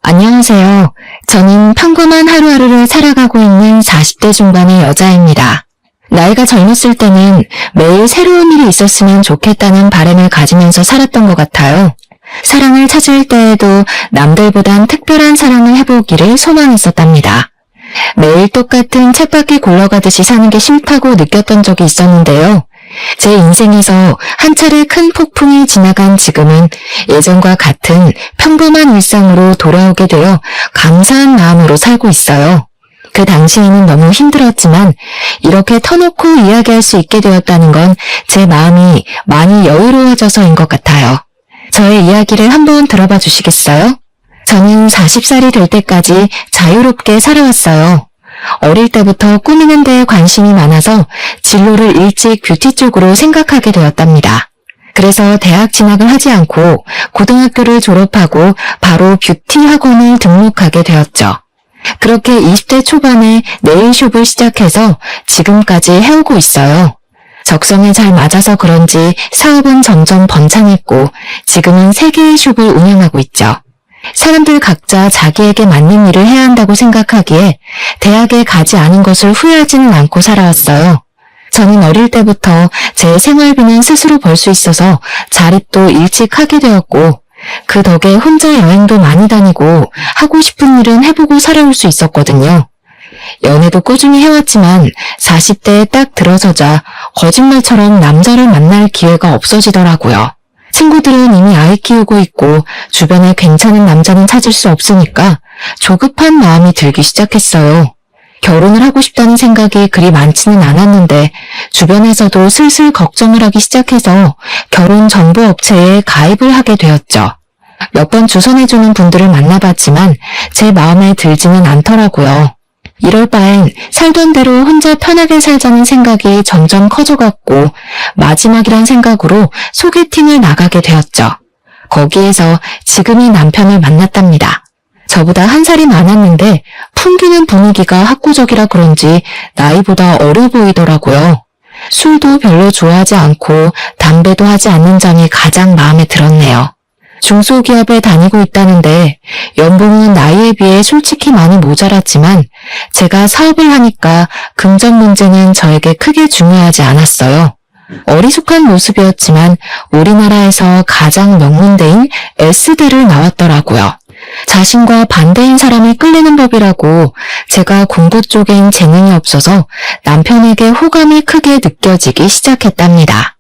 안녕하세요. 저는 평범한 하루하루를 살아가고 있는 40대 중반의 여자입니다. 나이가 젊었을 때는 매일 새로운 일이 있었으면 좋겠다는 바람을 가지면서 살았던 것 같아요. 사랑을 찾을 때에도 남들보단 특별한 사랑을 해보기를 소망했었답니다. 매일 똑같은 쳇바퀴 굴러가듯이 사는 게 싫다고 느꼈던 적이 있었는데요. 제 인생에서 한 차례 큰 폭풍이 지나간 지금은 예전과 같은 평범한 일상으로 돌아오게 되어 감사한 마음으로 살고 있어요. 그 당시에는 너무 힘들었지만 이렇게 터놓고 이야기할 수 있게 되었다는 건 제 마음이 많이 여유로워져서인 것 같아요. 저의 이야기를 한번 들어봐 주시겠어요? 저는 40살이 될 때까지 자유롭게 살아왔어요. 어릴 때부터 꾸미는 데에 관심이 많아서 진로를 일찍 뷰티 쪽으로 생각하게 되었답니다. 그래서 대학 진학을 하지 않고 고등학교를 졸업하고 바로 뷰티 학원을 등록하게 되었죠. 그렇게 20대 초반에 네일숍을 시작해서 지금까지 해오고 있어요. 적성에 잘 맞아서 그런지 사업은 점점 번창했고 지금은 3개의 숍을 운영하고 있죠. 사람들 각자 자기에게 맞는 일을 해야 한다고 생각하기에 대학에 가지 않은 것을 후회하지는 않고 살아왔어요. 저는 어릴 때부터 제 생활비는 스스로 벌 수 있어서 자립도 일찍 하게 되었고 그 덕에 혼자 여행도 많이 다니고 하고 싶은 일은 해보고 살아올 수 있었거든요. 연애도 꾸준히 해왔지만 40대에 딱 들어서자 거짓말처럼 남자를 만날 기회가 없어지더라고요. 친구들은 이미 아이 키우고 있고 주변에 괜찮은 남자는 찾을 수 없으니까 조급한 마음이 들기 시작했어요. 결혼을 하고 싶다는 생각이 그리 많지는 않았는데 주변에서도 슬슬 걱정을 하기 시작해서 결혼 정보 업체에 가입을 하게 되었죠. 몇 번 주선해주는 분들을 만나봤지만 제 마음에 들지는 않더라고요. 이럴 바엔 살던 대로 혼자 편하게 살자는 생각이 점점 커져갔고 마지막이란 생각으로 소개팅을 나가게 되었죠. 거기에서 지금의 남편을 만났답니다. 저보다 1살이 많았는데 풍기는 분위기가 학구적이라 그런지 나이보다 어려 보이더라고요. 술도 별로 좋아하지 않고 담배도 하지 않는 점이 가장 마음에 들었네요. 중소기업에 다니고 있다는데 연봉은 나이에 비해 솔직히 많이 모자랐지만 제가 사업을 하니까 금전 문제는 저에게 크게 중요하지 않았어요. 어리숙한 모습이었지만 우리나라에서 가장 명문대인 S대를 나왔더라고요. 자신과 반대인 사람이 끌리는 법이라고 제가 공부 쪽엔 재능이 없어서 남편에게 호감이 크게 느껴지기 시작했답니다.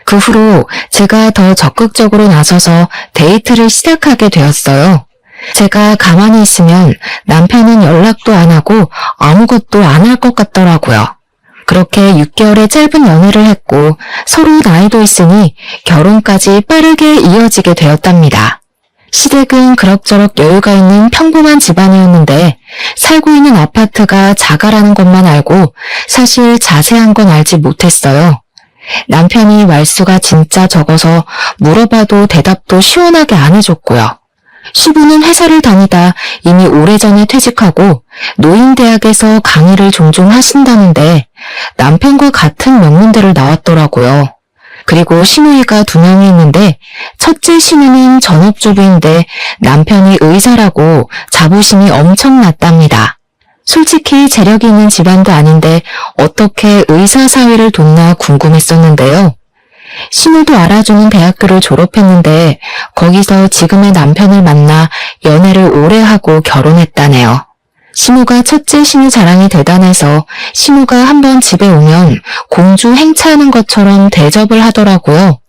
그 후로 제가 더 적극적으로 나서서 데이트를 시작하게 되었어요. 제가 가만히 있으면 남편은 연락도 안 하고 아무것도 안 할 것 같더라고요. 그렇게 6개월의 짧은 연애를 했고 서로 나이도 있으니 결혼까지 빠르게 이어지게 되었답니다. 시댁은 그럭저럭 여유가 있는 평범한 집안이었는데 살고 있는 아파트가 자가라는 것만 알고 사실 자세한 건 알지 못했어요. 남편이 말수가 진짜 적어서 물어봐도 대답도 시원하게 안 해줬고요. 시부는 회사를 다니다 이미 오래전에 퇴직하고 노인대학에서 강의를 종종 하신다는데 남편과 같은 명문대를 나왔더라고요. 그리고 시누이가 2명이 있는데 첫째 시누는 전업주부인데 남편이 의사라고 자부심이 엄청났답니다. 솔직히 재력이 있는 집안도 아닌데 어떻게 의사 사회를 돕나 궁금했었는데요. 신우도 알아주는 대학교를 졸업했는데 거기서 지금의 남편을 만나 연애를 오래 하고 결혼했다네요. 신우가 첫째 신우 자랑이 대단해서 신우가 한번 집에 오면 공주 행차하는 것처럼 대접을 하더라고요.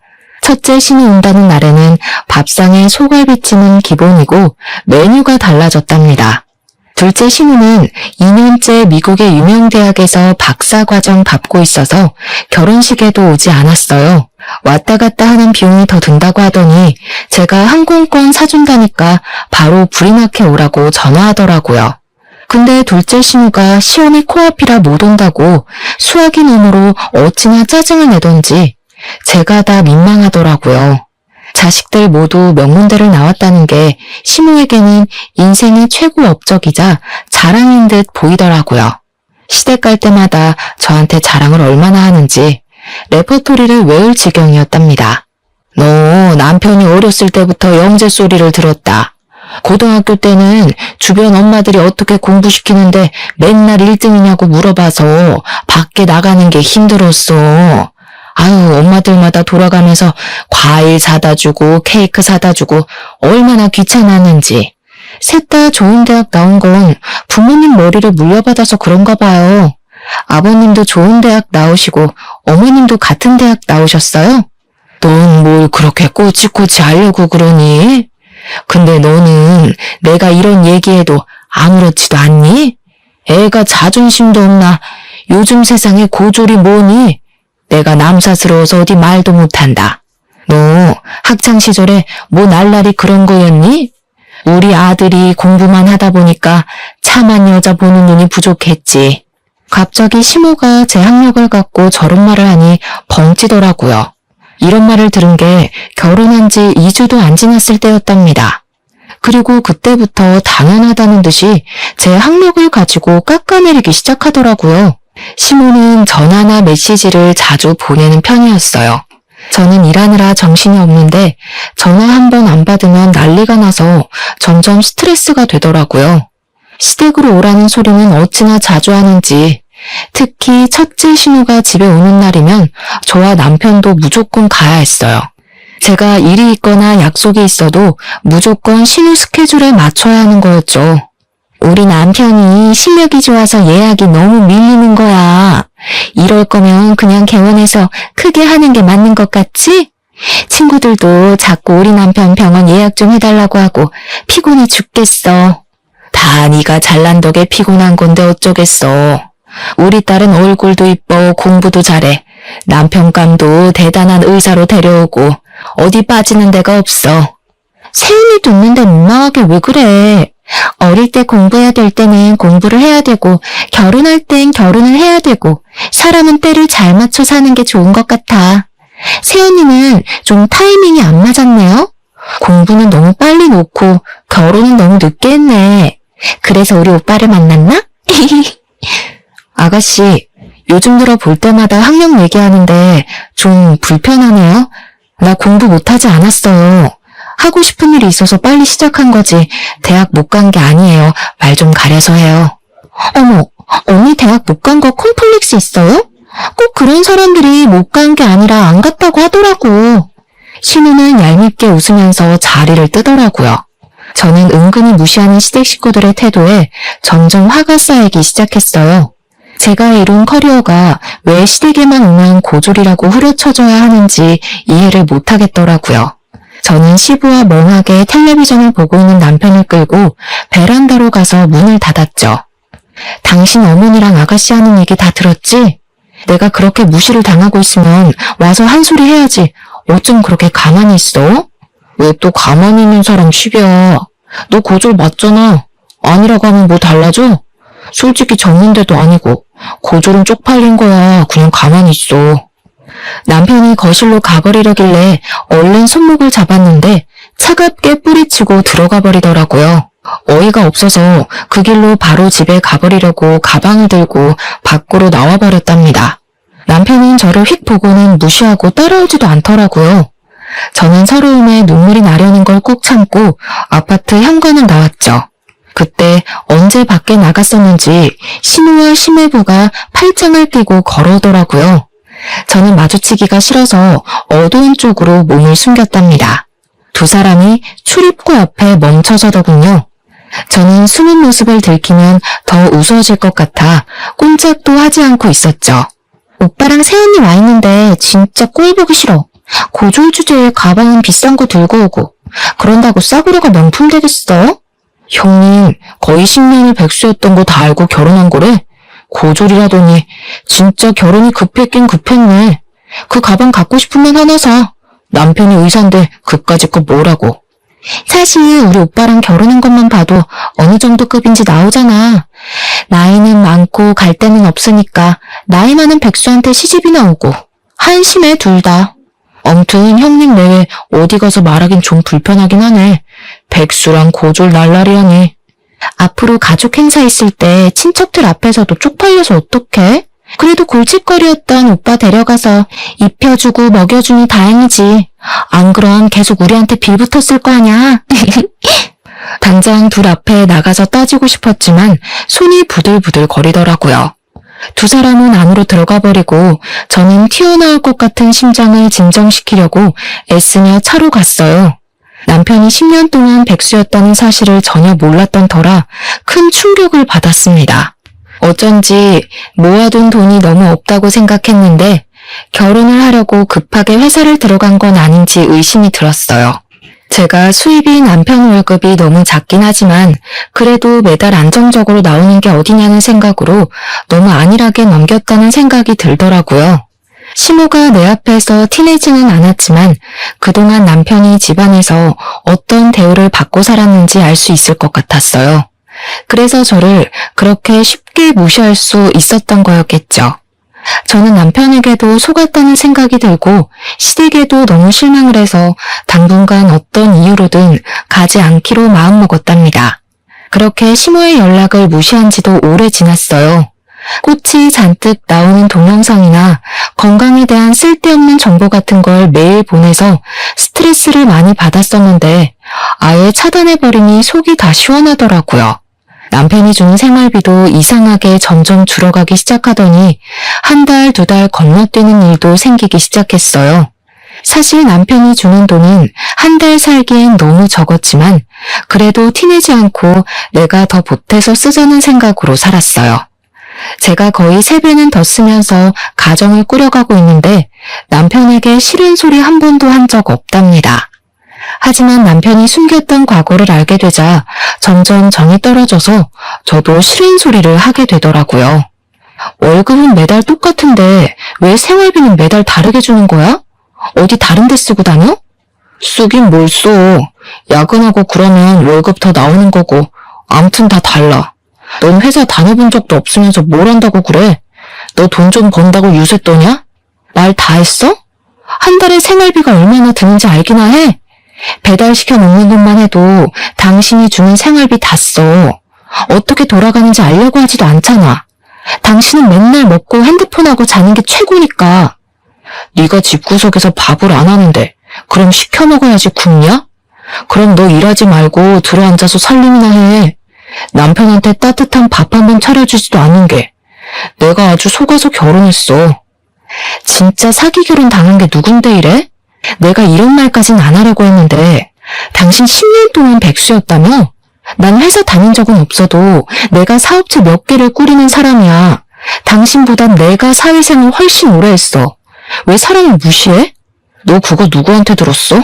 첫째 신우 온다는 날에는 밥상에 소갈비찜은 기본이고 메뉴가 달라졌답니다. 둘째 신우는 2년째 미국의 유명 대학에서 박사과정 밟고 있어서 결혼식에도 오지 않았어요. 왔다 갔다 하는 비용이 더 든다고 하더니 제가 항공권 사준다니까 바로 불이나게 오라고 전화하더라고요. 근데 둘째 신우가 시험이 코앞이라 못 온다고 수학이 너머로 어찌나 짜증을 내던지 제가 다 민망하더라고요. 자식들 모두 명문대를 나왔다는 게 신우에게는 인생의 최고 업적이자 자랑인 듯 보이더라고요. 시댁 갈 때마다 저한테 자랑을 얼마나 하는지 레퍼토리를 외울 지경이었답니다. 너 남편이 어렸을 때부터 영재 소리를 들었다. 고등학교 때는 주변 엄마들이 어떻게 공부시키는데 맨날 1등이냐고 물어봐서 밖에 나가는 게 힘들었어. 아유, 엄마들마다 돌아가면서 과일 사다 주고 케이크 사다 주고 얼마나 귀찮았는지. 셋 다 좋은 대학 나온 건 부모님 머리를 물려받아서 그런가 봐요. 아버님도 좋은 대학 나오시고 어머님도 같은 대학 나오셨어요? 넌 뭘 그렇게 꼬치꼬치 하려고 그러니? 근데 너는 내가 이런 얘기해도 아무렇지도 않니? 애가 자존심도 없나? 요즘 세상에 고졸이 뭐니? 내가 남사스러워서 어디 말도 못한다. 너 학창시절에 뭐 날라리 그런 거였니? 우리 아들이 공부만 하다 보니까 참한 여자 보는 눈이 부족했지. 갑자기 시모가 제 학력을 갖고 저런 말을 하니 벙찌더라고요. 이런 말을 들은 게 결혼한 지 2주도 안 지났을 때였답니다. 그리고 그때부터 당연하다는 듯이 제 학력을 가지고 깎아내리기 시작하더라고요. 시모는 전화나 메시지를 자주 보내는 편이었어요. 저는 일하느라 정신이 없는데 전화 한 번 안 받으면 난리가 나서 점점 스트레스가 되더라고요. 시댁으로 오라는 소리는 어찌나 자주 하는지, 특히 첫째 신우가 집에 오는 날이면 저와 남편도 무조건 가야 했어요. 제가 일이 있거나 약속이 있어도 무조건 신우 스케줄에 맞춰야 하는 거였죠. 우리 남편이 실력이 좋아서 예약이 너무 밀리는 거야. 이럴 거면 그냥 개원해서 크게 하는 게 맞는 것 같지? 친구들도 자꾸 우리 남편 병원 예약 좀 해달라고 하고 피곤해 죽겠어. 다 네가 잘난 덕에 피곤한 건데 어쩌겠어. 우리 딸은 얼굴도 이뻐 공부도 잘해. 남편감도 대단한 의사로 데려오고 어디 빠지는 데가 없어. 세윤이 듣는데 민망하게 왜 그래? 어릴 때 공부해야 될 때는 공부를 해야 되고 결혼할 땐 결혼을 해야 되고 사람은 때를 잘 맞춰 사는 게 좋은 것 같아. 세연이는 좀 타이밍이 안 맞았네요. 공부는 너무 빨리 놓고 결혼은 너무 늦게 했네. 그래서 우리 오빠를 만났나? 아가씨, 요즘 들어 볼 때마다 학력 얘기하는데 좀 불편하네요. 나 공부 못하지 않았어요. 하고 싶은 일이 있어서 빨리 시작한 거지 대학 못 간 게 아니에요. 말 좀 가려서 해요. 어머, 언니 대학 못 간 거 콤플렉스 있어요? 꼭 그런 사람들이 못 간 게 아니라 안 갔다고 하더라고. 신우는 얄밉게 웃으면서 자리를 뜨더라고요. 저는 은근히 무시하는 시댁 식구들의 태도에 점점 화가 쌓이기 시작했어요. 제가 이룬 커리어가 왜 시댁에만 오면 고졸이라고 후려쳐줘야 하는지 이해를 못하겠더라고요. 저는 시부와 멍하게 텔레비전을 보고 있는 남편을 끌고 베란다로 가서 문을 닫았죠. 당신 어머니랑 아가씨 하는 얘기 다 들었지? 내가 그렇게 무시를 당하고 있으면 와서 한 소리 해야지. 어쩜 그렇게 가만히 있어? 왜 또 가만히 있는 사람 시비야? 너 고졸 맞잖아. 아니라고 하면 뭐 달라져? 솔직히 졌는데도 아니고 고졸은 쪽팔린 거야. 그냥 가만히 있어. 남편이 거실로 가버리려길래 얼른 손목을 잡았는데 차갑게 뿌리치고 들어가 버리더라고요. 어이가 없어서 그 길로 바로 집에 가버리려고 가방을 들고 밖으로 나와버렸답니다. 남편은 저를 휙 보고는 무시하고 따라오지도 않더라고요. 저는 서러움에 눈물이 나려는 걸 꾹 참고 아파트 현관을 나왔죠. 그때 언제 밖에 나갔었는지 신우와 심해부가 팔짱을 끼고 걸어오더라고요. 저는 마주치기가 싫어서 어두운 쪽으로 몸을 숨겼답니다. 두 사람이 출입구 앞에 멈춰서더군요. 저는 숨은 모습을 들키면 더 우스워질 것 같아 꼼짝도 하지 않고 있었죠. 오빠랑 세연이 와 있는데 진짜 꼴 보기 싫어. 고졸 주제에 가방은 비싼 거 들고 오고 그런다고 싸구려가 명품 되겠어? 형님 거의 10년을 백수였던 거 다 알고 결혼한 거래? 고졸이라더니 진짜 결혼이 급했긴 급했네. 그 가방 갖고 싶으면 하나 사. 남편이 의사인데 그까짓 거 뭐라고. 사실 우리 오빠랑 결혼한 것만 봐도 어느 정도 급인지 나오잖아. 나이는 많고 갈 데는 없으니까 나이 많은 백수한테 시집이나 오고 한심해 둘 다. 아무튼 형님 내외 어디 가서 말하긴 좀 불편하긴 하네. 백수랑 고졸 날라리하니. 앞으로 가족 행사 있을 때 친척들 앞에서도 쪽팔려서 어떡해? 그래도 골칫거리였던 오빠 데려가서 입혀주고 먹여주니 다행이지. 안 그럼 계속 우리한테 빌붙었을 거 아냐? 당장 둘 앞에 나가서 따지고 싶었지만 손이 부들부들 거리더라고요. 두 사람은 안으로 들어가 버리고 저는 튀어나올 것 같은 심장을 진정시키려고 애쓰며 차로 갔어요. 남편이 10년 동안 백수였다는 사실을 전혀 몰랐던 터라 큰 충격을 받았습니다. 어쩐지 모아둔 돈이 너무 없다고 생각했는데 결혼을 하려고 급하게 회사를 들어간 건 아닌지 의심이 들었어요. 제가 수입이 남편 월급이 너무 작긴 하지만 그래도 매달 안정적으로 나오는 게 어디냐는 생각으로 너무 안일하게 넘겼다는 생각이 들더라고요. 시모가 내 앞에서 티내지는 않았지만 그동안 남편이 집안에서 어떤 대우를 받고 살았는지 알 수 있을 것 같았어요. 그래서 저를 그렇게 쉽게 무시할 수 있었던 거였겠죠. 저는 남편에게도 속았다는 생각이 들고 시댁에도 너무 실망을 해서 당분간 어떤 이유로든 가지 않기로 마음먹었답니다. 그렇게 시모의 연락을 무시한 지도 오래 지났어요. 꽃이 잔뜩 나오는 동영상이나 건강에 대한 쓸데없는 정보 같은 걸 매일 보내서 스트레스를 많이 받았었는데 아예 차단해버리니 속이 다 시원하더라고요. 남편이 주는 생활비도 이상하게 점점 줄어가기 시작하더니 한 달, 두 달 건너뛰는 일도 생기기 시작했어요. 사실 남편이 주는 돈은 한 달 살기엔 너무 적었지만 그래도 티내지 않고 내가 더 보태서 쓰자는 생각으로 살았어요. 제가 거의 3배는 더 쓰면서 가정을 꾸려가고 있는데 남편에게 싫은 소리 한 번도 한 적 없답니다. 하지만 남편이 숨겼던 과거를 알게 되자 점점 정이 떨어져서 저도 싫은 소리를 하게 되더라고요. 월급은 매달 똑같은데 왜 생활비는 매달 다르게 주는 거야? 어디 다른 데 쓰고 다녀? 쓰긴 뭘 써. 야근하고 그러면 월급 더 나오는 거고 암튼 다 달라. 넌 회사 다녀본 적도 없으면서 뭘 한다고 그래? 너 돈 좀 번다고 유세 떠냐? 말 다 했어? 한 달에 생활비가 얼마나 드는지 알기나 해? 배달시켜 먹는 돈만 해도 당신이 주는 생활비 다 써. 어떻게 돌아가는지 알려고 하지도 않잖아. 당신은 맨날 먹고 핸드폰하고 자는 게 최고니까. 네가 집구석에서 밥을 안 하는데 그럼 시켜 먹어야지 굶냐? 그럼 너 일하지 말고 들어앉아서 살림이나 해. 남편한테 따뜻한 밥 한 번 차려주지도 않는 게 내가 아주 속아서 결혼했어. 진짜 사기 결혼 당한 게 누군데 이래? 내가 이런 말까진 안 하려고 했는데 당신 10년 동안 백수였다며? 난 회사 다닌 적은 없어도 내가 사업체 몇 개를 꾸리는 사람이야. 당신보단 내가 사회생활 훨씬 오래 했어. 왜 사람을 무시해? 너 그거 누구한테 들었어?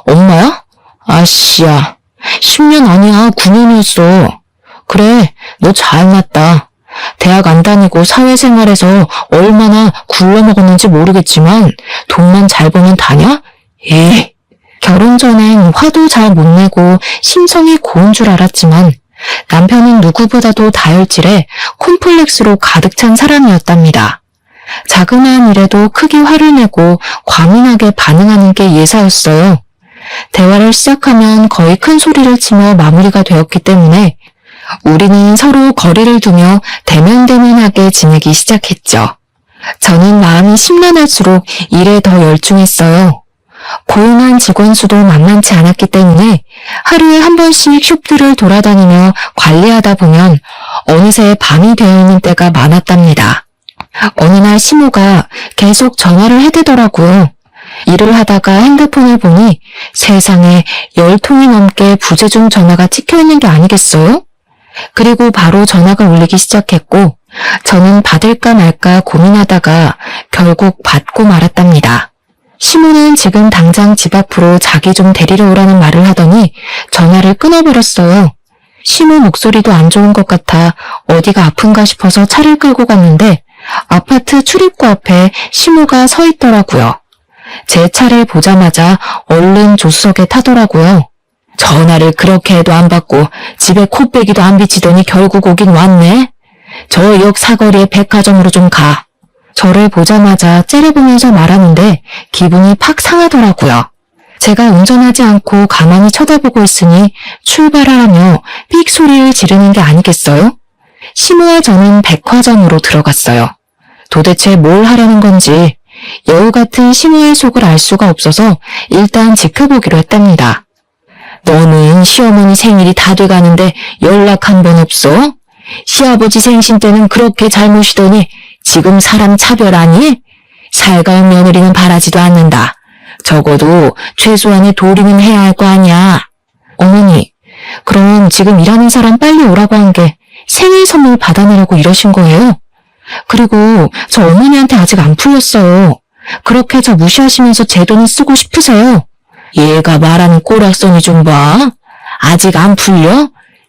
엄마야? 아씨야. 10년 아니야. 9년이었어. 그래, 너 잘났다. 대학 안 다니고 사회생활에서 얼마나 굴러먹었는지 모르겠지만 돈만 잘 벌면 다냐? 에이. 결혼 전엔 화도 잘 못 내고 심성이 고운 줄 알았지만 남편은 누구보다도 다혈질에 콤플렉스로 가득 찬 사람이었답니다. 자그마한 일에도 크게 화를 내고 과민하게 반응하는 게 예사였어요. 대화를 시작하면 거의 큰 소리를 치며 마무리가 되었기 때문에 우리는 서로 거리를 두며 대면대면하게 지내기 시작했죠. 저는 마음이 심란할수록 일에 더 열중했어요. 고용한 직원 수도 만만치 않았기 때문에 하루에 한 번씩 숍들을 돌아다니며 관리하다 보면 어느새 밤이 되어 있는 때가 많았답니다. 어느 날 시모가 계속 전화를 해대더라고요. 일을 하다가 핸드폰을 보니 세상에 10통이 넘게 부재중 전화가 찍혀있는 게 아니겠어요? 그리고 바로 전화가 울리기 시작했고 저는 받을까 말까 고민하다가 결국 받고 말았답니다. 시모는 지금 당장 집 앞으로 자기 좀 데리러 오라는 말을 하더니 전화를 끊어버렸어요. 시모 목소리도 안 좋은 것 같아 어디가 아픈가 싶어서 차를 끌고 갔는데 아파트 출입구 앞에 시모가 서 있더라고요. 제 차를 보자마자 얼른 조수석에 타더라고요. 전화를 그렇게 해도 안 받고 집에 코빼기도 안 비치더니 결국 오긴 왔네. 저 역 사거리에 백화점으로 좀 가. 저를 보자마자 째려보면서 말하는데 기분이 팍 상하더라고요. 제가 운전하지 않고 가만히 쳐다보고 있으니 출발하라며 삑 소리를 지르는 게 아니겠어요? 시모와 저는 백화점으로 들어갔어요. 도대체 뭘 하려는 건지 여우 같은 시모의 속을 알 수가 없어서 일단 지켜보기로 했답니다. 너는 시어머니 생일이 다 돼가는데 연락 한 번 없어? 시아버지 생신 때는 그렇게 잘모시더니 지금 사람 차별하니? 살가운 며느리는 바라지도 않는다. 적어도 최소한의 도리는 해야 할 거 아니야. 어머니, 그럼 지금 일하는 사람 빨리 오라고 한 게 생일 선물 받아내려고 이러신 거예요? 그리고 저 어머니한테 아직 안 풀렸어요. 그렇게 저 무시하시면서 제 돈을 쓰고 싶으세요? 얘가 말하는 꼬락서니 좀 봐. 아직 안 풀려?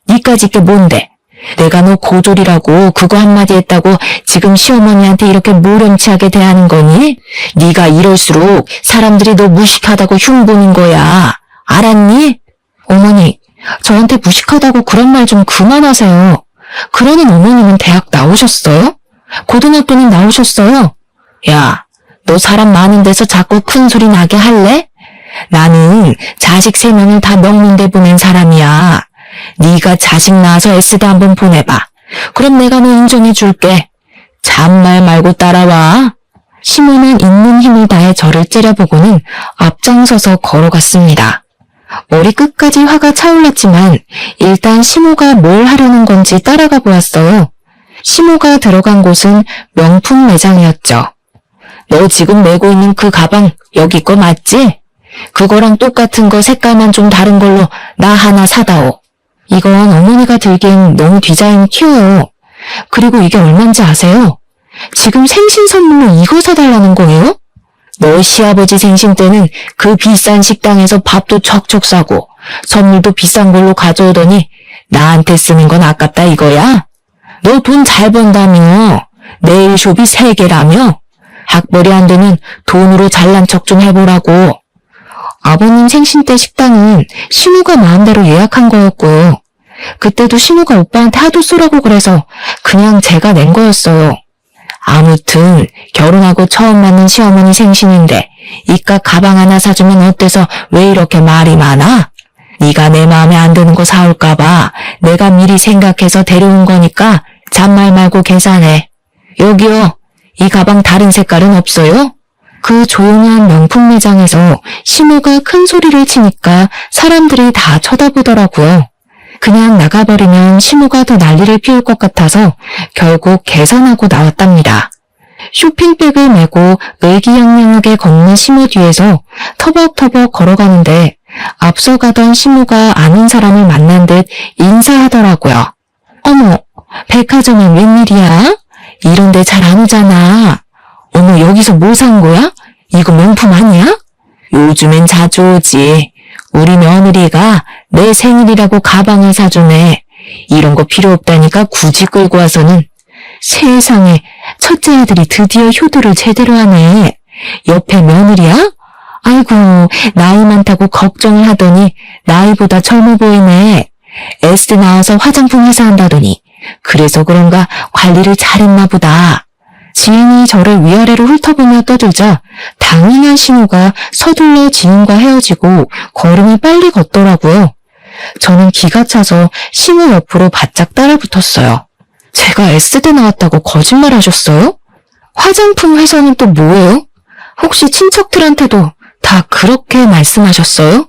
니까짓 게 뭔데? 내가 너 고졸이라고 그거 한마디 했다고 지금 시어머니한테 이렇게 모렴치하게 대하는 거니? 네가 이럴수록 사람들이 너 무식하다고 흉보는 거야. 알았니? 어머니, 저한테 무식하다고 그런 말 좀 그만하세요. 그러는 어머님은 대학 나오셨어요? 고등학교는 나오셨어요? 야, 너 사람 많은 데서 자꾸 큰 소리 나게 할래? 나는 자식 3명을 다 명문대 보낸 사람이야. 네가 자식 낳아서 S대 한번 보내봐. 그럼 내가 너 인정해줄게. 잔말 말고 따라와. 시모는 있는 힘을 다해 저를 째려보고는 앞장서서 걸어갔습니다. 머리 끝까지 화가 차올랐지만 일단 시모가 뭘 하려는 건지 따라가 보았어요. 시모가 들어간 곳은 명품 매장이었죠. 너 지금 메고 있는 그 가방 여기 거 맞지? 그거랑 똑같은 거 색깔만 좀 다른 걸로 나 하나 사다오. 이건 어머니가 들기엔 너무 디자인이 튀어요. 그리고 이게 얼만지 아세요? 지금 생신 선물로 이거 사달라는 거예요? 너 시아버지 생신 때는 그 비싼 식당에서 밥도 척척 사고 선물도 비싼 걸로 가져오더니 나한테 쓰는 건 아깝다 이거야? 너 돈 잘 번다며? 네일숍이 3개라며? 학벌이 안 되면 돈으로 잘난 척 좀 해보라고. 아버님 생신 때 식당은 신우가 마음대로 예약한 거였고요. 그때도 신우가 오빠한테 하도 쏘라고 그래서 그냥 제가 낸 거였어요. 아무튼 결혼하고 처음 만난 시어머니 생신인데 이깟 가방 하나 사주면 어때서 왜 이렇게 말이 많아? 네가 내 마음에 안 드는 거 사올까 봐 내가 미리 생각해서 데려온 거니까 잔말 말고 계산해. 여기요. 이 가방 다른 색깔은 없어요? 그 조용한 명품 매장에서 시모가 큰 소리를 치니까 사람들이 다 쳐다보더라고요. 그냥 나가버리면 시모가 더 난리를 피울 것 같아서 결국 계산하고 나왔답니다. 쇼핑백을 메고 의기양양하게 걷는 시모 뒤에서 터벅터벅 걸어가는데 앞서 가던 시모가 아는 사람을 만난 듯 인사하더라고요. 어머, 백화점엔 웬일이야? 이런 데 잘 안 오잖아. 어머, 여기서 뭐 산 거야? 이거 명품 아니야? 요즘엔 자주 오지. 우리 며느리가 내 생일이라고 가방을 사주네. 이런 거 필요 없다니까 굳이 끌고 와서는. 세상에, 첫째 아들이 드디어 효도를 제대로 하네. 옆에 며느리야? 아이고, 나이 많다고 걱정을 하더니 나이보다 젊어 보이네. S대 나와서 화장품 회사 한다더니 그래서 그런가 관리를 잘했나 보다. 지인이 저를 위아래로 훑어보며 떠들자 당연한 신우가 서둘러 지인과 헤어지고 걸음을 빨리 걷더라고요. 저는 기가 차서 신우 옆으로 바짝 따라붙었어요. 제가 S대 나왔다고 거짓말 하셨어요? 화장품 회사는 또 뭐예요? 혹시 친척들한테도 다 그렇게 말씀하셨어요?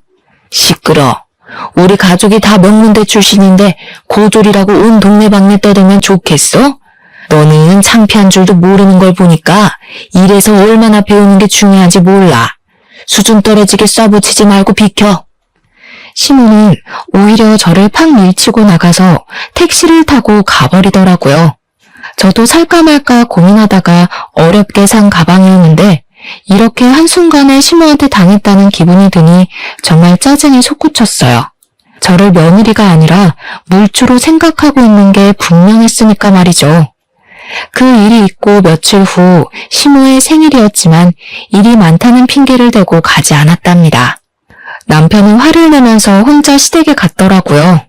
시끄러. 우리 가족이 다 명문대 출신인데 고졸이라고 온 동네방네 떠들면 좋겠어? 너는 창피한 줄도 모르는 걸 보니까 일에서 얼마나 배우는 게 중요한지 몰라. 수준 떨어지게 쏴붙이지 말고 비켜. 시모는 오히려 저를 팍 밀치고 나가서 택시를 타고 가버리더라고요. 저도 살까 말까 고민하다가 어렵게 산 가방이었는데 이렇게 한순간에 시모한테 당했다는 기분이 드니 정말 짜증이 솟구쳤어요. 저를 며느리가 아니라 물주로 생각하고 있는 게 분명했으니까 말이죠. 그 일이 있고 며칠 후 시모의 생일이었지만 일이 많다는 핑계를 대고 가지 않았답니다. 남편은 화를 내면서 혼자 시댁에 갔더라고요.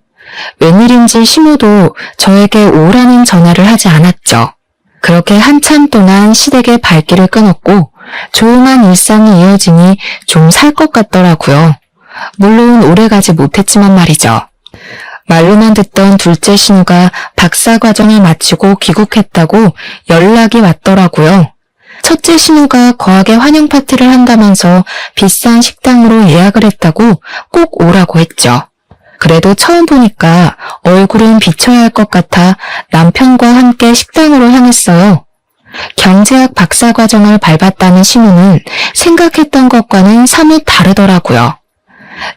웬일인지 시모도 저에게 오라는 전화를 하지 않았죠. 그렇게 한참 동안 시댁의 발길을 끊었고 조용한 일상이 이어지니 좀 살 것 같더라고요. 물론 오래가지 못했지만 말이죠. 말로만 듣던 둘째 신우가 박사과정을 마치고 귀국했다고 연락이 왔더라고요. 첫째 신우가 거하게 환영 파티를 한다면서 비싼 식당으로 예약을 했다고 꼭 오라고 했죠. 그래도 처음 보니까 얼굴은 비춰야 할 것 같아 남편과 함께 식당으로 향했어요. 경제학 박사과정을 밟았다는 신우는 생각했던 것과는 사뭇 다르더라고요.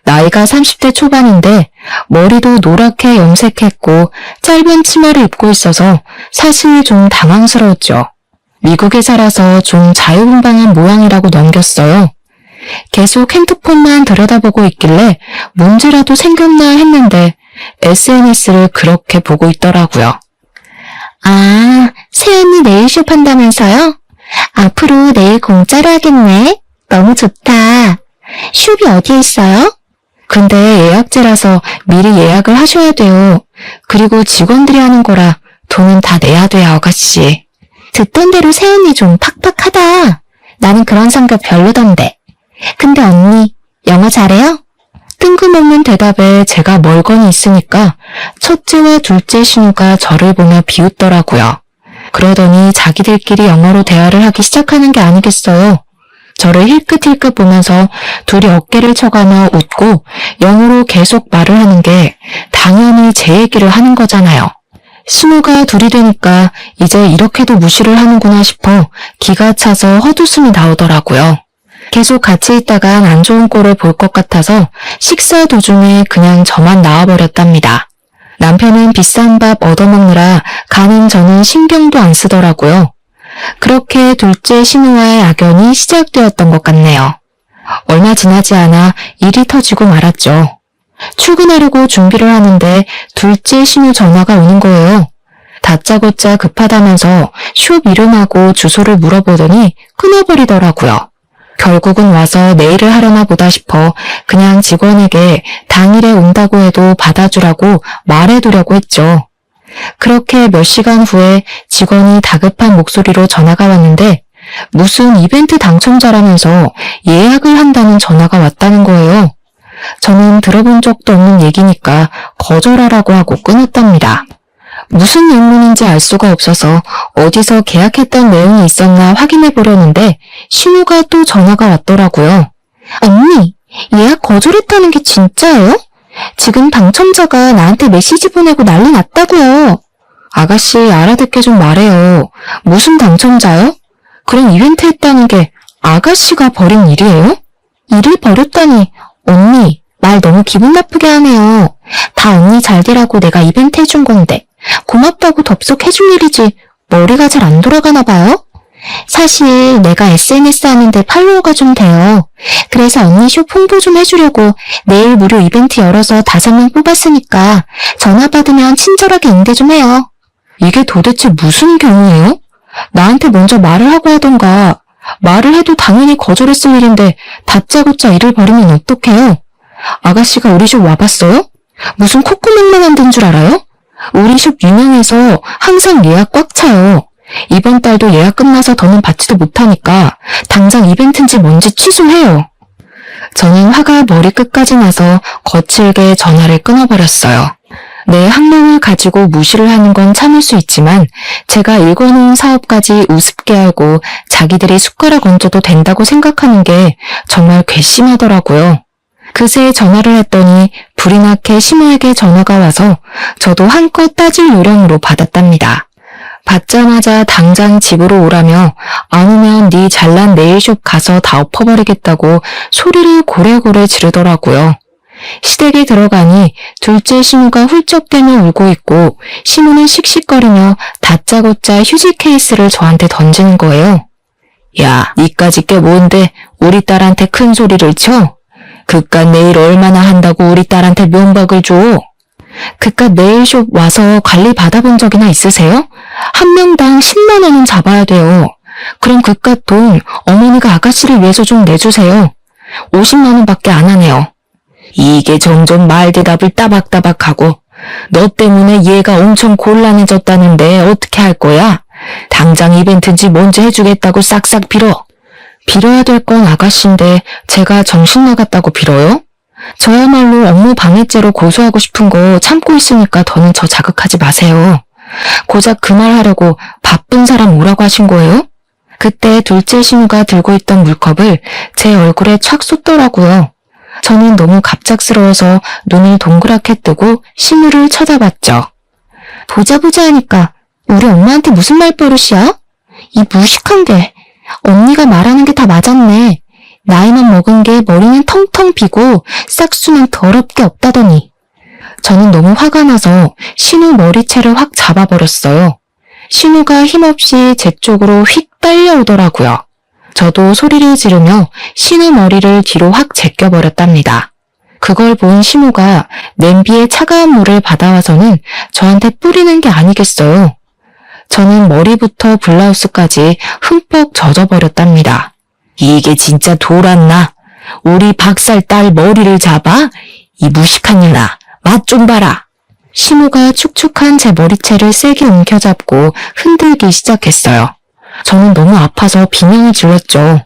나이가 30대 초반인데 머리도 노랗게 염색했고 짧은 치마를 입고 있어서 사실 좀 당황스러웠죠. 미국에 살아서 좀 자유분방한 모양이라고 넘겼어요. 계속 핸드폰만 들여다보고 있길래 문제라도 생겼나 했는데 SNS를 그렇게 보고 있더라고요. 아, 새언니 네일숍 한다면서요? 앞으로 네일 공짜로 하겠네. 너무 좋다. 숍이 어디에 있어요? 근데 예약제라서 미리 예약을 하셔야 돼요. 그리고 직원들이 하는 거라 돈은 다 내야 돼요, 아가씨. 듣던 대로 새언니 좀 팍팍하다. 나는 그런 성격 별로던데. 근데 언니, 영어 잘해요? 뜬금없는 대답에 제가 멀거니 있으니까 첫째와 둘째 신우가 저를 보며 비웃더라고요. 그러더니 자기들끼리 영어로 대화를 하기 시작하는 게 아니겠어요. 저를 힐끗힐끗 보면서 둘이 어깨를 쳐가며 웃고 영어로 계속 말을 하는 게 당연히 제 얘기를 하는 거잖아요. 신우가 둘이 되니까 이제 이렇게도 무시를 하는구나 싶어 기가 차서 헛웃음이 나오더라고요. 계속 같이 있다간 안 좋은 꼴을 볼 것 같아서 식사 도중에 그냥 저만 나와버렸답니다. 남편은 비싼 밥 얻어먹느라 가는 저는 신경도 안 쓰더라고요. 그렇게 둘째 신우와의 악연이 시작되었던 것 같네요. 얼마 지나지 않아 일이 터지고 말았죠. 출근하려고 준비를 하는데 둘째 신우 전화가 오는 거예요. 다짜고짜 급하다면서 숍 이름하고 주소를 물어보더니 끊어버리더라고요. 결국은 와서 내일을 하려나 보다 싶어 그냥 직원에게 당일에 온다고 해도 받아주라고 말해두려고 했죠. 그렇게 몇 시간 후에 직원이 다급한 목소리로 전화가 왔는데 무슨 이벤트 당첨자라면서 예약을 한다는 전화가 왔다는 거예요. 저는 들어본 적도 없는 얘기니까 거절하라고 하고 끊었답니다. 무슨 영문인지 알 수가 없어서 어디서 계약했던 내용이 있었나 확인해 보려는데 신우가 또 전화가 왔더라고요. 언니, 예약 거절했다는 게 진짜예요? 지금 당첨자가 나한테 메시지 보내고 난리 났다고요. 아가씨 알아듣게 좀 말해요. 무슨 당첨자요? 그럼 이벤트 했다는 게 아가씨가 벌인 일이에요? 일을 벌였다니 언니 말 너무 기분 나쁘게 하네요. 다 언니 잘 되라고 내가 이벤트 해준 건데 고맙다고 덥석 해줄 일이지 머리가 잘 안 돌아가나 봐요? 사실 내가 SNS 하는데 팔로워가 좀 돼요. 그래서 언니 숍 홍보 좀 해주려고 내일 무료 이벤트 열어서 5명 뽑았으니까 전화 받으면 친절하게 응대 좀 해요. 이게 도대체 무슨 경우예요? 나한테 먼저 말을 하고 하던가. 말을 해도 당연히 거절했을 일인데 다짜고짜 일을 벌이면 어떡해요? 아가씨가 우리 숍 와봤어요? 무슨 콧구멍만 만든 줄 알아요? 우리 숍 유명해서 항상 예약 꽉 차요. 이번 달도 예약 끝나서 더는 받지도 못하니까 당장 이벤트인지 뭔지 취소해요. 저는 화가 머리끝까지 나서 거칠게 전화를 끊어버렸어요. 내 학력을 가지고 무시를 하는 건 참을 수 있지만 제가 일궈놓은 사업까지 우습게 하고 자기들이 숟가락 얹어도 된다고 생각하는 게 정말 괘씸하더라고요. 그새 전화를 했더니 불이 나게 신우에게 전화가 와서 저도 한껏 따질 요령으로 받았답니다. 받자마자 당장 집으로 오라며 안 오면 네 잘난 네일숍 가서 다 엎어버리겠다고 소리를 고래고래 지르더라고요. 시댁에 들어가니 둘째 신우가 훌쩍대며 울고 있고 신우는 씩씩거리며 다짜고짜 휴지 케이스를 저한테 던지는 거예요. 야, 니까짓 게 뭔데 우리 딸한테 큰 소리를 쳐? 그깟 네일 얼마나 한다고 우리 딸한테 면박을 줘? 그깟 네일숍 와서 관리 받아본 적이나 있으세요? 한 명당 10만 원은 잡아야 돼요. 그럼 그깟 돈 어머니가 아가씨를 위해서 좀 내주세요. 50만 원밖에 안 하네요. 이게 점점 말 대답을 따박따박하고 너 때문에 얘가 엄청 곤란해졌다는데 어떻게 할 거야? 당장 이벤트인지 뭔지 해주겠다고 싹싹 빌어. 빌어야 될 건 아가씨인데 제가 정신 나갔다고 빌어요? 저야말로 업무 방해죄로 고소하고 싶은 거 참고 있으니까 더는 저 자극하지 마세요. 고작 그 말 하려고 바쁜 사람 오라고 하신 거예요? 그때 둘째 신우가 들고 있던 물컵을 제 얼굴에 착 쏟더라고요. 저는 너무 갑작스러워서 눈을 동그랗게 뜨고 신우를 쳐다봤죠. 보자 하니까 우리 엄마한테 무슨 말버릇이야? 이 무식한 게. 언니가 말하는 게 다 맞았네. 나이만 먹은 게 머리는 텅텅 비고 싹수는 더럽게 없다더니. 저는 너무 화가 나서 신우 머리채를 확 잡아버렸어요. 신우가 힘없이 제 쪽으로 휙 딸려오더라고요. 저도 소리를 지르며 신우 머리를 뒤로 확 제껴버렸답니다. 그걸 본 신우가 냄비에 차가운 물을 받아와서는 저한테 뿌리는 게 아니겠어요. 저는 머리부터 블라우스까지 흠뻑 젖어버렸답니다. 이게 진짜 돌았나? 우리 박살 딸 머리를 잡아? 이 무식한 년아, 맛 좀 봐라. 신우가 축축한 제 머리채를 세게 움켜잡고 흔들기 시작했어요. 저는 너무 아파서 비명을 질렀죠.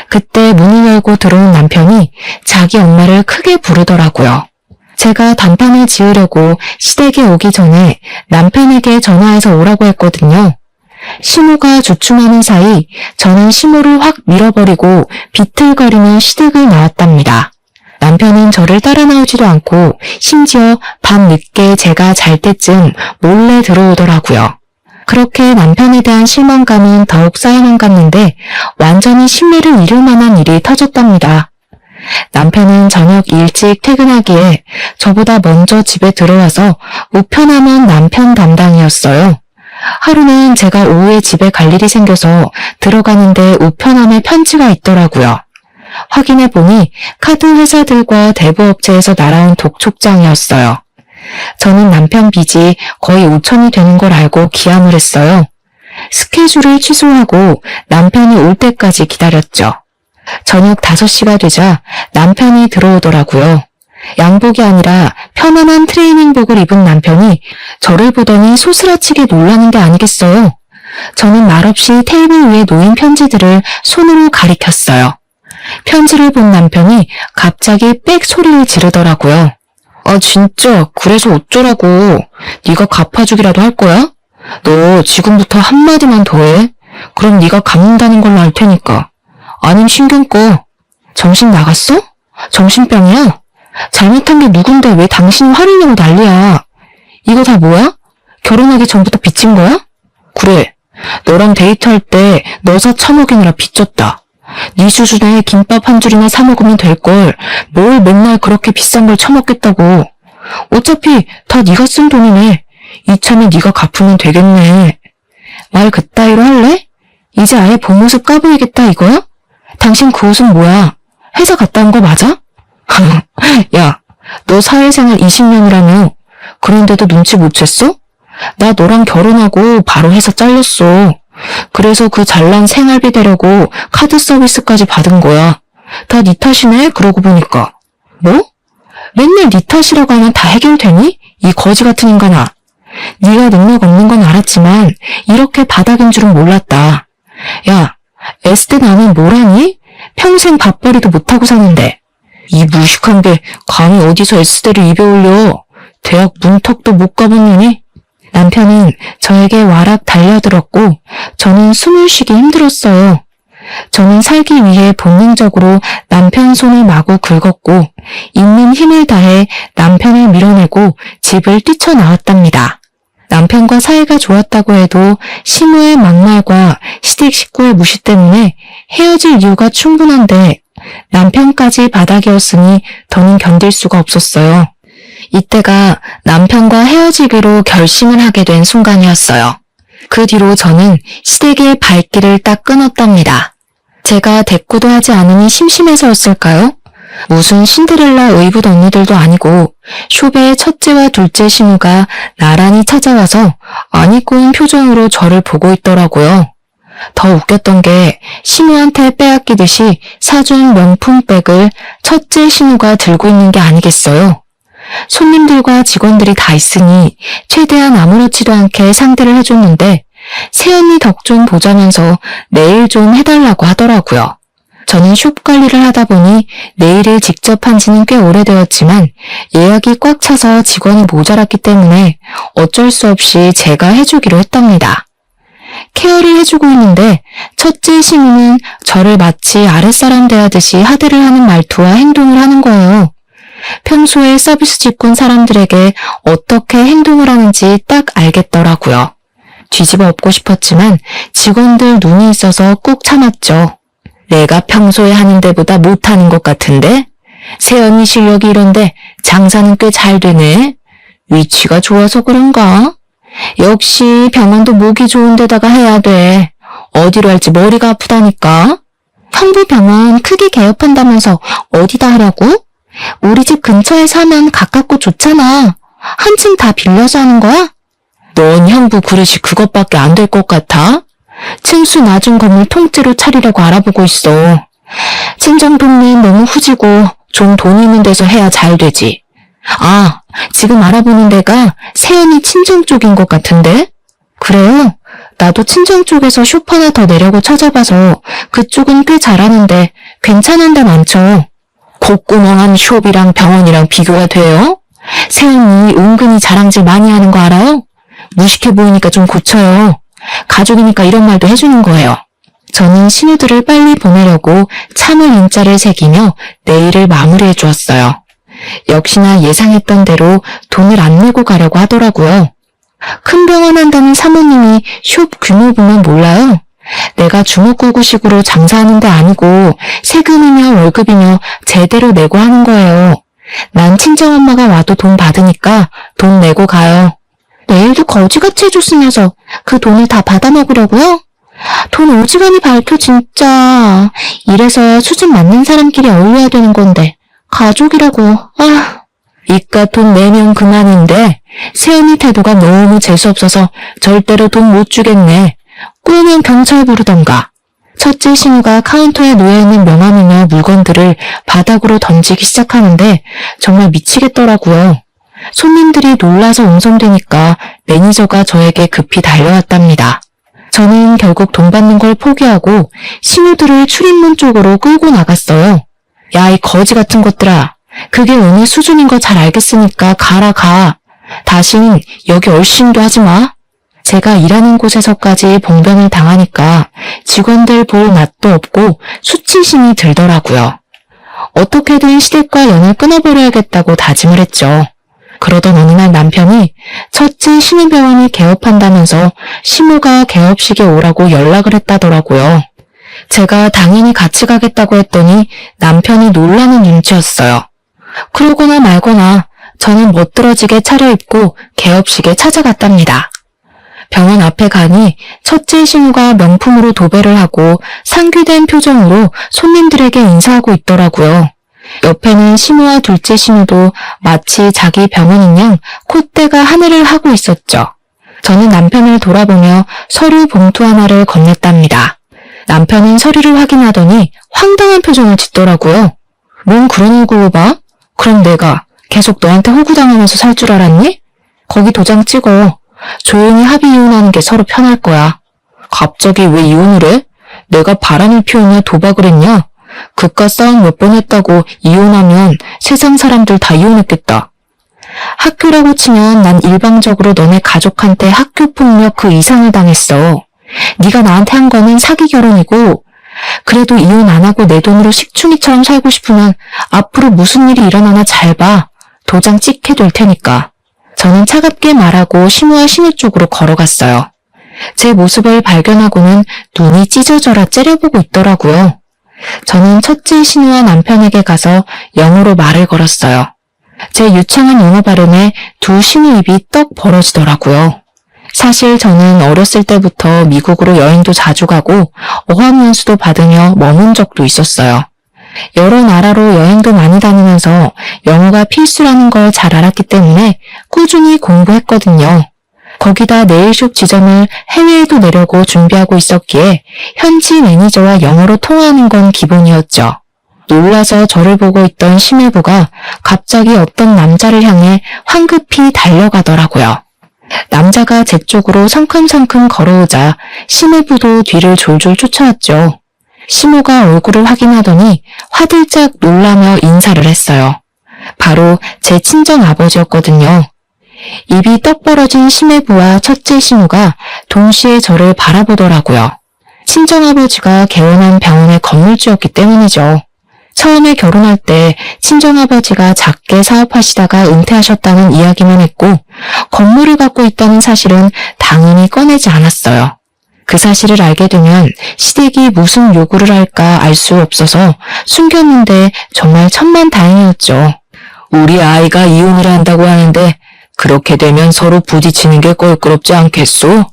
그때 문을 열고 들어온 남편이 자기 엄마를 크게 부르더라고요. 제가 단판을 지으려고 시댁에 오기 전에 남편에게 전화해서 오라고 했거든요. 신우가 주춤하는 사이 저는 신우를 확 밀어버리고 비틀거리며 시댁을 나왔답니다. 남편은 저를 따라 나오지도 않고 심지어 밤 늦게 제가 잘 때쯤 몰래 들어오더라고요. 그렇게 남편에 대한 실망감은 더욱 쌓여만 갔는데 완전히 신뢰를 잃을 만한 일이 터졌답니다. 남편은 저녁 일찍 퇴근하기에 저보다 먼저 집에 들어와서 우편함은 남편 담당이었어요. 하루는 제가 오후에 집에 갈 일이 생겨서 들어가는데 우편함에 편지가 있더라고요. 확인해보니 카드 회사들과 대부업체에서 날아온 독촉장이었어요. 저는 남편 빚이 거의 5천이 되는 걸 알고 기함을 했어요. 스케줄을 취소하고 남편이 올 때까지 기다렸죠. 저녁 5시가 되자 남편이 들어오더라고요. 양복이 아니라 편안한 트레이닝복을 입은 남편이 저를 보더니 소스라치게 놀라는 게 아니겠어요. 저는 말없이 테이블 위에 놓인 편지들을 손으로 가리켰어요. 편지를 본 남편이 갑자기 빽 소리를 지르더라고요. 아 진짜 그래서 어쩌라고. 네가 갚아주기라도 할 거야? 너 지금부터 한마디만 더 해. 그럼 네가 갚는다는 걸로 알 테니까. 아님 신경 꺼. 정신 나갔어? 정신병이야? 잘못한 게 누군데 왜 당신이 화를 내고 난리야. 이거 다 뭐야? 결혼하기 전부터 빚진 거야? 그래. 너랑 데이트할 때 너 사 처먹이느라 빚졌다. 네 수준에 김밥 한 줄이나 사 먹으면 될걸 뭘 맨날 그렇게 비싼 걸 처먹겠다고. 어차피 다 네가 쓴 돈이네. 이참에 네가 갚으면 되겠네. 말 그따위로 할래? 이제 아예 본 모습 까보이겠다 이거야? 당신 그 옷은 뭐야? 회사 갔다 온 거 맞아? 야, 너 사회생활 20년이라며. 그런데도 눈치 못 챘어? 나 너랑 결혼하고 바로 회사 잘렸어. 그래서 그 잘난 생활비 되려고 카드 서비스까지 받은 거야. 다 네 탓이네, 그러고 보니까. 뭐? 맨날 네 탓이라고 하면 다 해결되니? 이 거지 같은 인간아. 네가 능력 없는 건 알았지만 이렇게 바닥인 줄은 몰랐다. 야, S대 나는 뭘 하니? 평생 밥벌이도 못하고 사는데. 이 무식한 게 감히 어디서 S대를 입에 올려. 대학 문턱도 못 가본 년이? 남편은 저에게 와락 달려들었고 저는 숨을 쉬기 힘들었어요. 저는 살기 위해 본능적으로 남편 손을 마구 긁었고 있는 힘을 다해 남편을 밀어내고 집을 뛰쳐나왔답니다. 남편과 사이가 좋았다고 해도 신우의 막말과 시댁 식구의 무시 때문에 헤어질 이유가 충분한데 남편까지 바닥이었으니 더는 견딜 수가 없었어요. 이때가 남편과 헤어지기로 결심을 하게 된 순간이었어요. 그 뒤로 저는 시댁의 발길을 딱 끊었답니다. 제가 대꾸도 하지 않으니 심심해서였을까요? 무슨 신데렐라 의붓 언니들도 아니고 쇼베의 첫째와 둘째 신우가 나란히 찾아와서 안 입고 온 표정으로 저를 보고 있더라고요. 더 웃겼던 게 신우한테 빼앗기듯이 사준 명품백을 첫째 신우가 들고 있는 게 아니겠어요. 손님들과 직원들이 다 있으니 최대한 아무렇지도 않게 상대를 해줬는데 새언니 덕 좀 보자면서 네일 좀 해달라고 하더라고요. 저는 숍 관리를 하다 보니 네일을 직접 한 지는 꽤 오래되었지만 예약이 꽉 차서 직원이 모자랐기 때문에 어쩔 수 없이 제가 해주기로 했답니다. 케어 케어를 해주고 있는데 첫째 신우는 저를 마치 아랫사람 대하듯이 하대를 하는 말투와 행동을 하는 거예요. 평소에 서비스 직군 사람들에게 어떻게 행동을 하는지 딱 알겠더라고요. 뒤집어 엎고 싶었지만 직원들 눈이 있어서 꾹 참았죠. 내가 평소에 하는 데보다 못하는 것 같은데? 세연이 실력이 이런데 장사는 꽤 잘 되네. 위치가 좋아서 그런가? 역시 병원도 목이 좋은 데다가 해야 돼. 어디로 할지 머리가 아프다니까. 형부 병원 크게 개업한다면서 어디다 하라고? 우리 집 근처에 사면 가깝고 좋잖아. 한층 다 빌려서 하는 거야? 넌 형부 그릇이 그것밖에 안 될 것 같아? 층수 낮은 건물 통째로 차리려고 알아보고 있어. 친정 동네는 너무 후지고 좀 돈 있는 데서 해야 잘 되지. 아, 지금 알아보는 데가 세연이 친정 쪽인 것 같은데? 그래요? 나도 친정 쪽에서 숍 하나 더 내려고 찾아봐서 그쪽은 꽤 잘하는데 괜찮은 데 많죠. 콧구멍한 숍이랑 병원이랑 비교가 돼요? 세연이 은근히 자랑질 많이 하는 거 알아요? 무식해 보이니까 좀 고쳐요. 가족이니까 이런 말도 해주는 거예요. 저는 신우들을 빨리 보내려고 참을 인자를 새기며 내일을 마무리해 주었어요. 역시나 예상했던 대로 돈을 안 내고 가려고 하더라고요. 큰 병원 한다는 사모님이 숍 규모 보면 몰라요. 내가 주먹구구식으로 장사하는 데 아니고 세금이며 월급이며 제대로 내고 하는 거예요. 난 친정엄마가 와도 돈 받으니까 돈 내고 가요. 내일도 거지같이 해줬으면서 그 돈을 다 받아먹으려고요? 돈 오지간히 밝혀 진짜. 이래서 수준 맞는 사람끼리 어울려야 되는 건데 가족이라고. 이깟 돈 내면 그만인데 세연이 태도가 너무 재수없어서 절대로 돈 못 주겠네. 꼬우면 경찰 부르던가. 첫째 신우가 카운터에 놓여있는 명함이며 물건들을 바닥으로 던지기 시작하는데 정말 미치겠더라고요. 손님들이 놀라서 웅성대니까 매니저가 저에게 급히 달려왔답니다. 저는 결국 돈 받는 걸 포기하고 신우들을 출입문 쪽으로 끌고 나갔어요. 야, 이 거지 같은 것들아. 그게 어느 수준인 거 잘 알겠으니까 가라 가. 다신 여기 얼씬도 하지 마. 제가 일하는 곳에서까지 봉변을 당하니까 직원들 볼 맛도 없고 수치심이 들더라고요. 어떻게든 시댁과 연을 끊어버려야겠다고 다짐을 했죠. 그러던 어느 날 남편이 첫째 신우병원이 개업한다면서 시모가 개업식에 오라고 연락을 했다더라고요. 제가 당연히 같이 가겠다고 했더니 남편이 놀라는 눈치였어요. 그러거나 말거나 저는 멋들어지게 차려입고 개업식에 찾아갔답니다. 병원 앞에 가니 첫째 신우가 명품으로 도배를 하고 상규된 표정으로 손님들에게 인사하고 있더라고요. 옆에는 신우와 둘째 신우도 마치 자기 병원인 양 콧대가 하늘을 하고 있었죠. 저는 남편을 돌아보며 서류 봉투 하나를 건넸답니다. 남편은 서류를 확인하더니 황당한 표정을 짓더라고요. 뭔 그런 얼굴로 봐? 그럼 내가 계속 너한테 호구당하면서 살 줄 알았니? 거기 도장 찍어. 조용히 합의 이혼하는 게 서로 편할 거야. 갑자기 왜 이혼을 해? 내가 바람을 피우냐 도박을 했냐? 그깟 싸움 몇 번 했다고 이혼하면 세상 사람들 다 이혼했겠다. 학교라고 치면 난 일방적으로 너네 가족한테 학교 폭력 그 이상을 당했어. 네가 나한테 한 거는 사기 결혼이고 그래도 이혼 안 하고 내 돈으로 식충이처럼 살고 싶으면 앞으로 무슨 일이 일어나나 잘 봐. 도장 찍게 될 테니까. 저는 차갑게 말하고 신우와 신우 쪽으로 걸어갔어요. 제 모습을 발견하고는 눈이 찢어져라 째려보고 있더라고요. 저는 첫째 신우와 남편에게 가서 영어로 말을 걸었어요. 제 유창한 영어 발음에 두 신우 입이 떡 벌어지더라고요. 사실 저는 어렸을 때부터 미국으로 여행도 자주 가고 어학연수도 받으며 머문 적도 있었어요. 여러 나라로 여행도 많이 다니면서 영어가 필수라는 걸 잘 알았기 때문에 꾸준히 공부했거든요. 거기다 네일숍 지점을 해외에도 내려고 준비하고 있었기에 현지 매니저와 영어로 통화하는 건 기본이었죠. 놀라서 저를 보고 있던 심해부가 갑자기 어떤 남자를 향해 황급히 달려가더라고요. 남자가 제 쪽으로 성큼성큼 걸어오자 심해부도 뒤를 졸졸 쫓아왔죠. 심호가 얼굴을 확인하더니 화들짝 놀라며 인사를 했어요. 바로 제 친정 아버지였거든요. 입이 떡 벌어진 심해부와 첫째 신우가 동시에 저를 바라보더라고요. 친정아버지가 개원한 병원의 건물주였기 때문이죠. 처음에 결혼할 때 친정아버지가 작게 사업하시다가 은퇴하셨다는 이야기만 했고 건물을 갖고 있다는 사실은 당연히 꺼내지 않았어요. 그 사실을 알게 되면 시댁이 무슨 요구를 할까 알 수 없어서 숨겼는데 정말 천만다행이었죠. 우리 아이가 이혼을 한다고 하는데 그렇게 되면 서로 부딪히는 게 껄끄럽지 않겠소?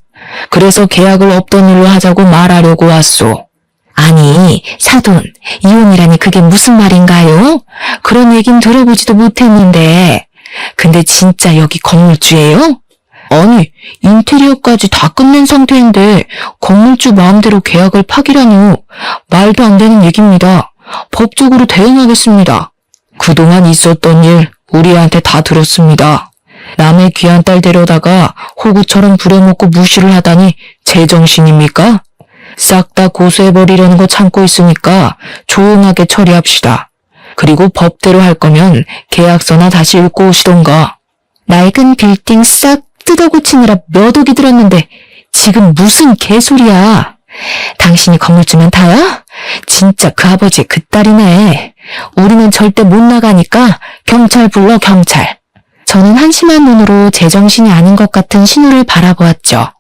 그래서 계약을 없던 일로 하자고 말하려고 왔소. 아니, 사돈, 이혼이라니 그게 무슨 말인가요? 그런 얘긴 들어보지도 못했는데. 근데 진짜 여기 건물주예요? 아니, 인테리어까지 다 끝낸 상태인데 건물주 마음대로 계약을 파기라뇨. 말도 안 되는 얘기입니다. 법적으로 대응하겠습니다. 그동안 있었던 일 우리한테 다 들었습니다. 남의 귀한 딸 데려다가 호구처럼 부려먹고 무시를 하다니 제정신입니까? 싹 다 고소해버리려는 거 참고 있으니까 조용하게 처리합시다. 그리고 법대로 할 거면 계약서나 다시 읽고 오시던가. 낡은 빌딩 싹 뜯어고치느라 몇 억이 들었는데 지금 무슨 개소리야. 당신이 건물주면 다야? 진짜 그 아버지의 그 딸이네. 우리는 절대 못 나가니까 경찰 불러, 경찰. 저는 한심한 눈으로 제정신이 아닌 것 같은 신우를 바라보았죠.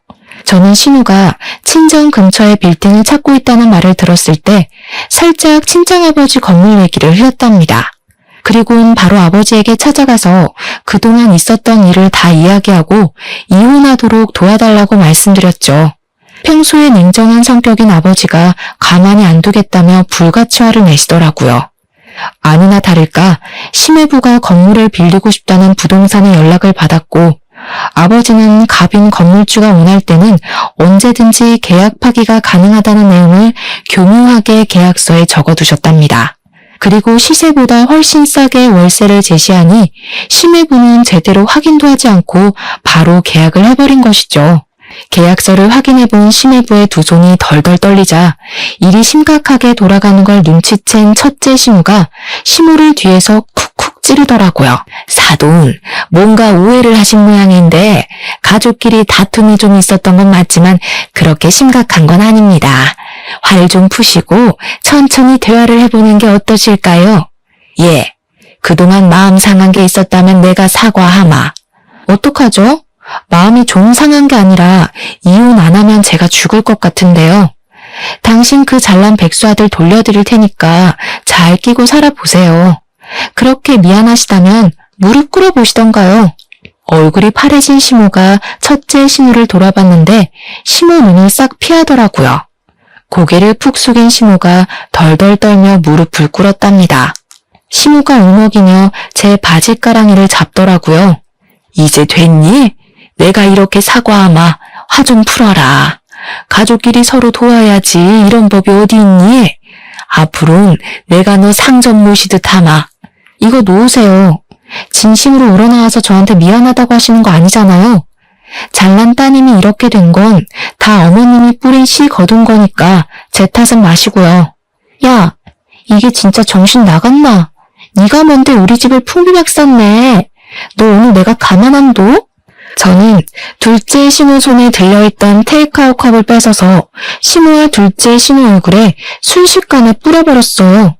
저는 신우가 친정 근처에 빌딩을 찾고 있다는 말을 들었을 때 살짝 친정아버지 건물 얘기를 흘렸답니다. 그리고는 바로 아버지에게 찾아가서 그동안 있었던 일을 다 이야기하고 이혼하도록 도와달라고 말씀드렸죠. 평소에 냉정한 성격인 아버지가 가만히 안 두겠다며 불같이 화를 내시더라고요. 아니나 다를까 심해부가 건물을 빌리고 싶다는 부동산에 연락을 받았고 아버지는 갑인 건물주가 원할 때는 언제든지 계약 파기가 가능하다는 내용을 교묘하게 계약서에 적어두셨답니다. 그리고 시세보다 훨씬 싸게 월세를 제시하니 심해부는 제대로 확인도 하지 않고 바로 계약을 해버린 것이죠. 계약서를 확인해본 심해부의 두 손이 덜덜 떨리자 일이 심각하게 돌아가는 걸 눈치챈 첫째 신우가 심호를 뒤에서 쿡쿡 찌르더라고요. 사돈, 뭔가 오해를 하신 모양인데 가족끼리 다툼이 좀 있었던 건 맞지만 그렇게 심각한 건 아닙니다. 화를 좀 푸시고 천천히 대화를 해보는 게 어떠실까요? 예, 그동안 마음 상한 게 있었다면 내가 사과하마. 어떡하죠? 마음이 좀 상한 게 아니라 이혼 안 하면 제가 죽을 것 같은데요. 당신 그 잘난 백수아들 돌려드릴 테니까 잘 끼고 살아보세요. 그렇게 미안하시다면 무릎 꿇어보시던가요. 얼굴이 파래진 심호가 첫째 신우를 돌아봤는데 심호 눈을 싹 피하더라고요. 고개를 푹 숙인 심호가 덜덜 떨며 무릎을 꿇었답니다. 심호가 울먹이며 제 바지가랑이를 잡더라고요. 이제 됐니? 내가 이렇게 사과하마. 화 좀 풀어라. 가족끼리 서로 도와야지. 이런 법이 어디 있니? 앞으로는 내가 너 상점 모시듯 하마. 이거 놓으세요. 진심으로 우러나와서 저한테 미안하다고 하시는 거 아니잖아요. 잘난 따님이 이렇게 된 건 다 어머님이 뿌린 씨 거둔 거니까 제 탓은 마시고요. 야, 이게 진짜 정신 나갔나? 네가 뭔데 우리 집을 풍비박 쌌네. 너 오늘 내가 가만 안 둬? 저는 둘째 신우 손에 들려있던 테이크아웃 컵을 뺏어서 신우와 둘째 신우 얼굴에 순식간에 뿌려버렸어요.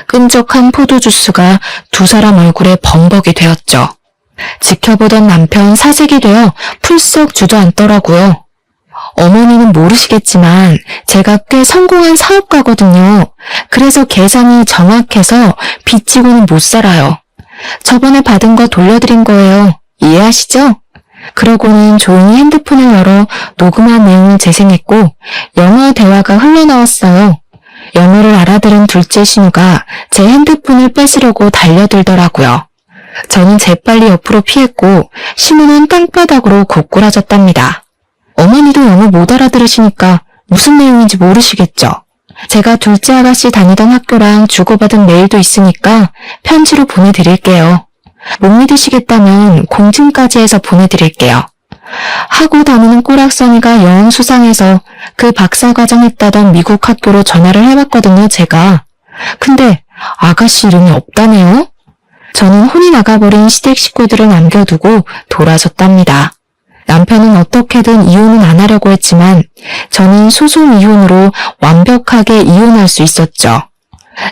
끈적한 포도주스가 두 사람 얼굴에 범벅이 되었죠. 지켜보던 남편 사색이 되어 풀썩 주저앉더라고요. 어머니는 모르시겠지만 제가 꽤 성공한 사업가거든요. 그래서 계산이 정확해서 빚지고는 못 살아요. 저번에 받은 거 돌려드린 거예요. 이해하시죠? 그러고는 조용히 핸드폰을 열어 녹음한 내용을 재생했고 영어 대화가 흘러나왔어요. 영어를 알아들은 둘째 신우가 제 핸드폰을 뺏으려고 달려들더라고요. 저는 재빨리 옆으로 피했고 신우는 땅바닥으로 고꾸라졌답니다. 어머니도 영어 못 알아들으시니까 무슨 내용인지 모르시겠죠? 제가 둘째 아가씨 다니던 학교랑 주고받은 메일도 있으니까 편지로 보내드릴게요. 못 믿으시겠다면 공증까지 해서 보내드릴게요. 하고 다니는 꼬락서니가 영 수상해서 그 박사과정 했다던 미국 학교로 전화를 해봤거든요, 제가. 근데 아가씨 이름이 없다네요? 저는 혼이 나가버린 시댁 식구들을 남겨두고 돌아섰답니다. 남편은 어떻게든 이혼은 안 하려고 했지만 저는 소송 이혼으로 완벽하게 이혼할 수 있었죠.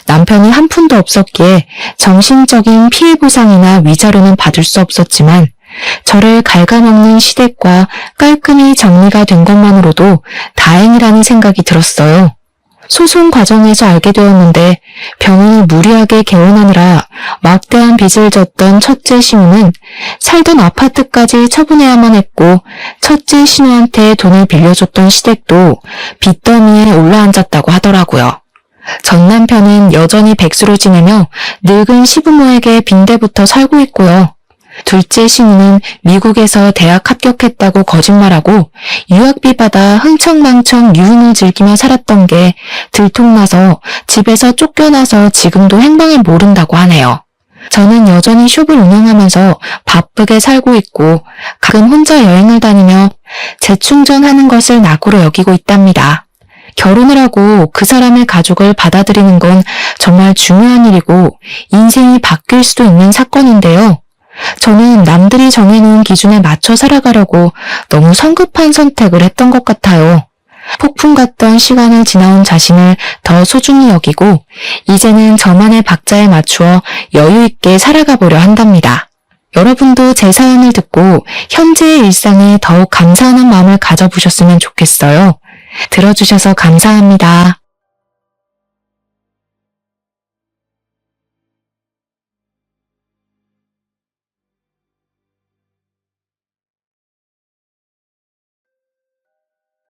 남편이 한 푼도 없었기에 정신적인 피해 보상이나 위자료는 받을 수 없었지만 저를 갉아먹는 시댁과 깔끔히 정리가 된 것만으로도 다행이라는 생각이 들었어요. 소송 과정에서 알게 되었는데 병원을 무리하게 개원하느라 막대한 빚을 졌던 첫째 신우는 살던 아파트까지 처분해야만 했고 첫째 신우한테 돈을 빌려줬던 시댁도 빚더미에 올라앉았다고 하더라고요. 전 남편은 여전히 백수로 지내며 늙은 시부모에게 빈대부터 살고 있고요. 둘째 신우는 미국에서 대학 합격했다고 거짓말하고 유학비 받아 흥청망청 유흥을 즐기며 살았던 게 들통나서 집에서 쫓겨나서 지금도 행방을 모른다고 하네요. 저는 여전히 숍을 운영하면서 바쁘게 살고 있고 가끔 혼자 여행을 다니며 재충전하는 것을 낙으로 여기고 있답니다. 결혼을 하고 그 사람의 가족을 받아들이는 건 정말 중요한 일이고 인생이 바뀔 수도 있는 사건인데요. 저는 남들이 정해놓은 기준에 맞춰 살아가려고 너무 성급한 선택을 했던 것 같아요. 폭풍 같던 시간을 지나온 자신을 더 소중히 여기고 이제는 저만의 박자에 맞추어 여유 있게 살아가 보려 한답니다. 여러분도 제 사연을 듣고 현재의 일상에 더욱 감사하는 마음을 가져보셨으면 좋겠어요. 들어주셔서 감사합니다.